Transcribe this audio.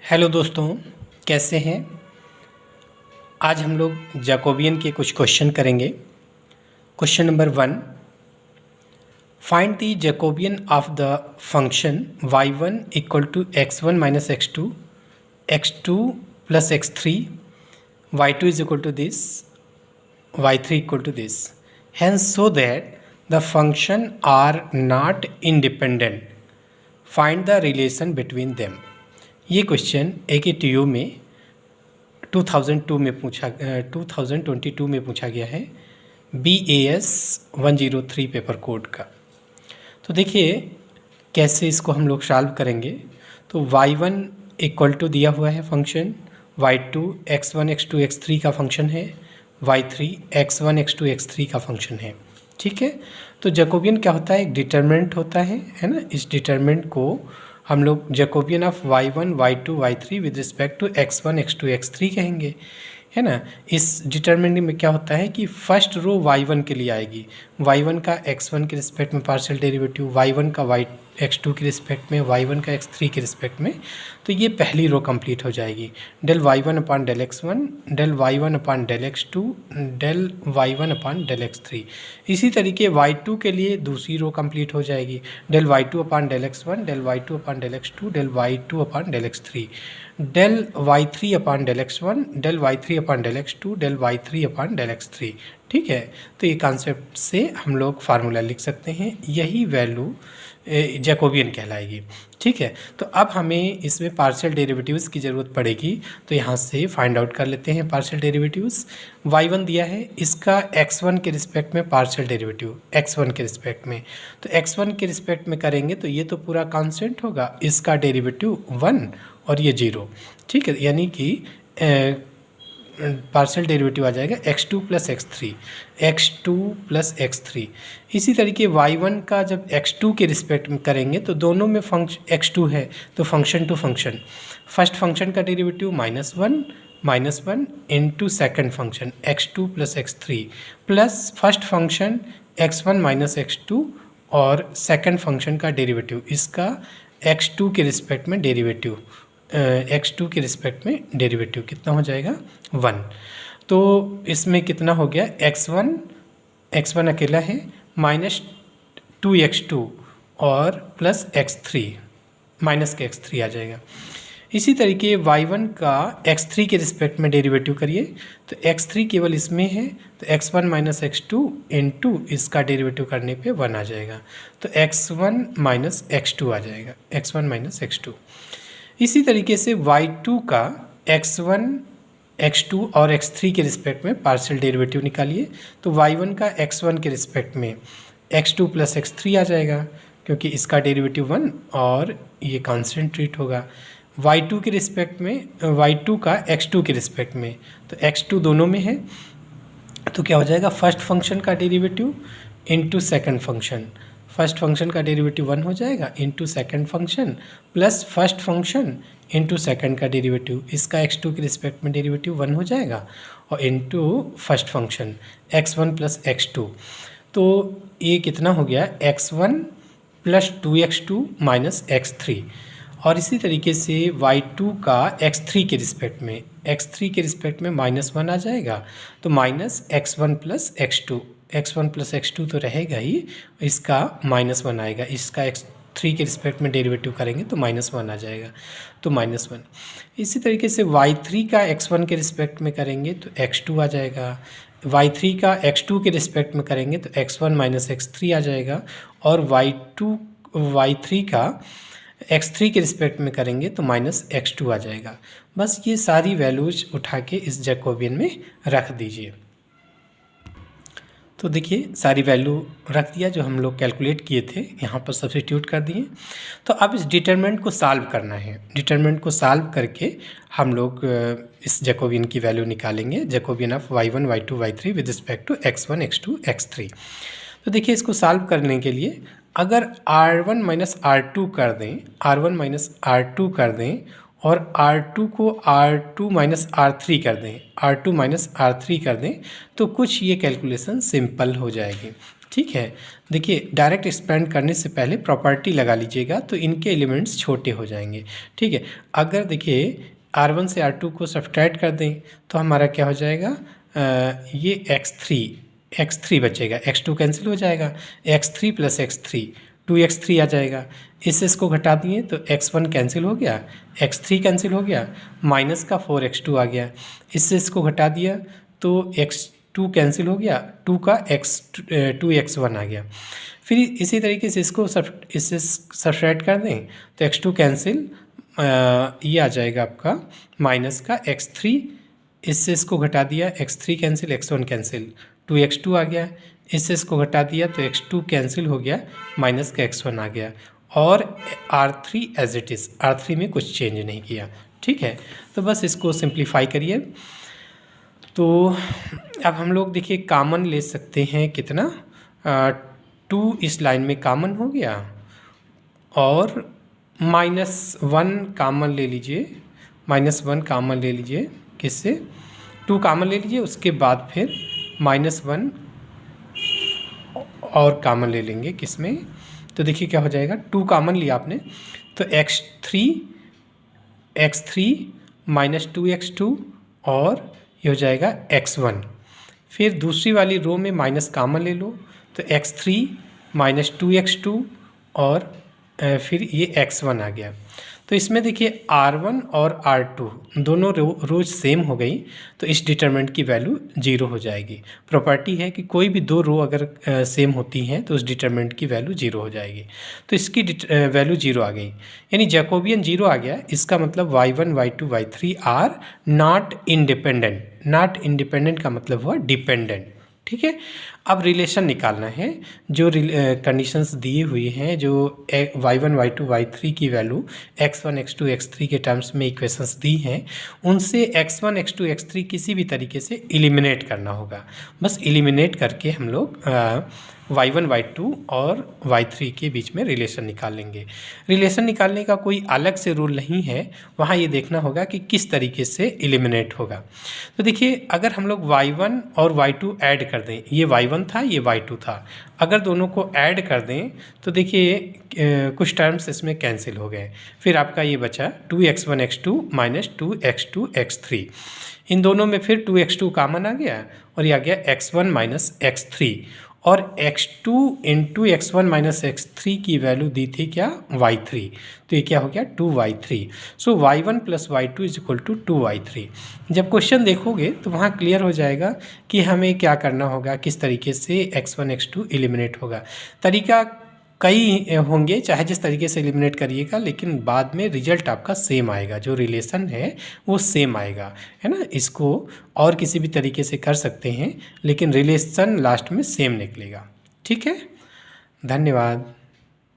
Hello दोस्तों, कैसे हैं। आज हम लोग जैकोबियन के कुछ क्वेश्चन करेंगे। Question number 1, find the Jacobian of the function y1 equal to x1 minus x2, x2 plus x3, y2 is equal to this, y3 equal to this, hence so that the function are not independent, find the relation between them. ये question AKTU में 2022 में पूछा गया है, BAS 103 paper code का। तो देखिए कैसे इसको हम लोग सॉल्व करेंगे। तो y1 इक्वल टू दिया हुआ है function, y2 x1 x2 x3 का फंक्शन है, y3 x1 x2 x3 का फंक्शन है। ठीक है, तो जैकोबियन क्या होता है, एक डिटरमिनेंट होता है ना। इस डिटरमिनेंट को हम लोग Jacobian of y1 y2 y3 with respect to x1 x2 x3 कहेंगे, है ना। इस डिटरमिनेंट में क्या होता है कि फर्स्ट रो y1 के लिए आएगी, y1 का x1 के रिस्पेक्ट में पार्शियल डेरिवेटिव, y1 का x2 के रिस्पेक्ट में, y1 का x3 के रिस्पेक्ट में। तो ये पहली रो कंप्लीट हो जाएगी, del y1 upon del x1, del y1 upon del x2, del y1 upon del x3। इसी तरीके y2 के लिए दूसरी रो कंप्लीट हो जाएगी, del y2 upon del x1, del y2 upon del x2, del y2 upon del x3, del y3 upon del x1, del y3 upon del x2, del y3 upon del x3। ठीक है, तो ये concept से हम लोग formula लिख सकते हैं, यही वैल्यू जैकोबियन कहलाएगी। ठीक है, तो अब हमें इसमें पार्शियल डेरिवेटिव्स की ज़रूरत पड़ेगी, तो यहाँ से फाइंड आउट कर लेते हैं पार्शियल डेरिवेटिव्स। y1 दिया है, इसका x1 के रिस्पेक्ट में पार्शियल डेरिवेटिव x1 के रिस्पेक्ट में, तो x1 के रिस्पेक्ट में करेंगे तो ये तो पूरा कांस्टेंट होगा, इसका डेरिवेटिव 1 और ये 0। ठीक है, यानी कि पार्शियल डेरिवेटिव आ जाएगा x2 plus x3, x2 plus x3। इसी तरीके y1 का जब x2 के रिस्पेक्ट में करेंगे तो दोनों में फंक्शन x2 है, तो function to function, first function का derivative -1 into second function x2 plus x3 plus first function x1 minus x2 और सेकेंड फंक्शन का डेरिवेटिव, इसका x2 के रिस्पेक्ट में डेरिवेटिव, x2 के रिस्पेक्ट में डेरिवेटिव कितना हो जाएगा 1। तो इसमें कितना हो गया, x1 अकेला है, माइनस 2x2 और प्लस x3, माइनस के x3 आ जाएगा। इसी तरीके y1 का x3 के रिस्पेक्ट में डेरिवेटिव करिए, तो x3 केवल इसमें है, तो x1 माइनस x2 इंटू इसका डेरिवेटिव करने पे 1 आ जाएगा, तो x1 माइनस x2 आ जाएगा, x1 माइनस x2। इसी तरीके से y2 का x1 x2 और x3 के रिस्पेक्ट में पार्शियल डेरिवेटिव निकालिए, तो y1 का x1 के रिस्पेक्ट में x2 प्लस x3 आ जाएगा, क्योंकि इसका डेरिवेटिव 1 और ये कांस्टेंट ट्रीट होगा। y2 के रिस्पेक्ट में, y2 का x2 के रिस्पेक्ट में, तो x2 दोनों में है, तो क्या हो जाएगा, फर्स्ट फंक्शन का derivative into second function, first function का डेरिवेटिव 1 हो जाएगा into second function plus first function into second का डेरिवेटिव, इसका x2 के रिस्पेक्ट में डेरिवेटिव 1 हो जाएगा और into first function x1 plus x2। तो ये कितना हो गया, x1 plus 2x2 minus x3। और इसी तरीके से y2 का x3 के रिस्पेक्ट में -1 आ जाएगा, तो माइनस x1 प्लस x2 तो रहेगा ही, इसका -1 आएगा, इसका x3 के रिस्पेक्ट में डेरिवेटिव करेंगे तो -1 आ जाएगा, तो -1। इसी तरीके से y3 का x1 के रिस्पेक्ट में करेंगे तो x2 आ जाएगा, y3 का x2 के रिस्पेक्ट में करेंगे तो x1 माइनस x3 आ जाएगा, और y3 का x3 के रिस्पेक्ट में करेंगे तो -x2 आ जाएगा। बस ये सारी वैल्यूज उठा के इस जैकोबियन में रख दीजिए। तो देखिए सारी वैल्यू रख दिया, जो हम लोग कैलकुलेट किए थे यहाँ पर सब्स्टिट्यूट कर दिए। तो अब इस डिटरमिनेंट को सॉल्व करना है, डिटरमिनेंट को सॉल्व करके हम लोग इस जैकोबियन की वैल्यू निकालेंगे, Jacobian of y1 y2 y3 with respect to x1 x2 x3। तो देखिए इसको सॉल्व करने के लिए अगर r1 माइनस r2 कर दें, r1 माइनस r2 कर दें और R2 को R2 माइनस R3 कर दें, R2 माइनस R3 कर दें, तो कुछ ये कैलकुलेशन सिंपल हो जाएगी। ठीक है। देखिए डायरेक्ट एक्सपेंड करने से पहले प्रॉपर्टी लगा लीजिएगा तो इनके एलिमेंट्स छोटे हो जाएंगे। ठीक है, अगर देखिए R1 से R2 को सब्ट्रैक्ट कर दें तो हमारा क्या हो जाएगा, ये x3 बचेगा, x2 कैंसिल हो जाएगा, x3 + x3 2x3 आ जाएगा। इसको घटा दिए तो x1 कैंसिल हो गया, x3 कैंसिल हो गया, माइनस का 4x2 आ गया। इसको घटा दिया तो x2 कैंसिल हो गया, 2 का 2x1 आ गया। फिर इसी तरीके से इससे सब्ट्रैक्ट कर दें तो x2 कैंसिल, ये आ जाएगा आपका माइनस का x3, इसको घटा दिया, x3 cancel, x1 cancel, 2x2 आ गया। इसको घटा दिया तो x2 कैंसिल हो गया, माइनस का x1 आ गया। और R3 as it is, R3 में कुछ चेंज नहीं किया। ठीक है, तो बस इसको सिंप्लीफाई करिए। तो अब हम लोग देखिए कॉमन ले सकते हैं कितना, 2 इस लाइन में कॉमन हो गया और -1 कॉमन ले लीजिए, -1 कॉमन ले लीजिए, किससे, 2 कॉमन ले लीजिए, उसके बाद फिर -1 और कॉमन ले लेंगे किसमें, तो देखिए क्या हो जाएगा, 2 कॉमन लिया आपने तो x3 - 2x2 और ये हो जाएगा x1। फिर दूसरी वाली रो में माइनस कॉमन ले लो तो x3 - 2x2 और फिर ये x1 आ गया। तो इसमें देखिए R1 और R2 दोनों रोज सेम हो गई तो इस डिटरमिनेंट की वैल्यू 0 हो जाएगी। प्रॉपर्टी है कि कोई भी 2 रो अगर सेम होती हैं तो उस डिटरमिनेंट की वैल्यू 0 हो जाएगी। तो इसकी वैल्यू 0 आ गई, यानी जैकोबियन 0 आ गया। इसका मतलब y1, y2, y3 are not independent. Not independent का मतलब हुआ डिपेंडेंट। ठीक है, अब रिलेशन निकालना है, जो कंडीशंस दिए हुए हैं, जो y1, y2, y3 की वैल्यू x1, x2, x3 के टर्म्स में इक्वेशंस दी हैं, उनसे x1, x2, x3 किसी भी तरीके से एलिमिनेट करना होगा। बस एलिमिनेट करके हम लोग y1, y2 और y3 के बीच में रिलेशन निकाल लेंगे। रिलेशन निकालने का कोई अलग से रूल नहीं है, वहाँ ये देखना होगा कि किस तरीके से एलिमिनेट होगा। तो देखिए अगर हम लोग y1 और y2 ऐड कर दें, ये y1 था, ये y2 था, अगर दोनों को ऐड कर दें तो देखिए कुछ टर्म्स इसमें कैंसिल हो गए। फिर आपका ये बचा 2x1 x2 - 2x2 x3। इन दोनों में फिर 2x2 कॉमन आ गया और ये आ गया x1 - x3, और x2 × x1 - x3 की वैल्यू दी थी क्या, y3, तो ये क्या हो गया 2y3। सो y1 + y2 = 2y3। जब क्वेश्चन देखोगे तो वहाँ क्लियर हो जाएगा कि हमें क्या करना होगा, किस तरीके से x1 x2 एलिमिनेट होगा। तरीका कई होंगे, चाहे जिस तरीके से एलिमिनेट करिएगा, लेकिन बाद में रिजल्ट आपका सेम आएगा, जो रिलेशन है वो सेम आएगा, है ना। इसको और किसी भी तरीके से कर सकते हैं लेकिन रिलेशन लास्ट में सेम निकलेगा। ठीक है, धन्यवाद।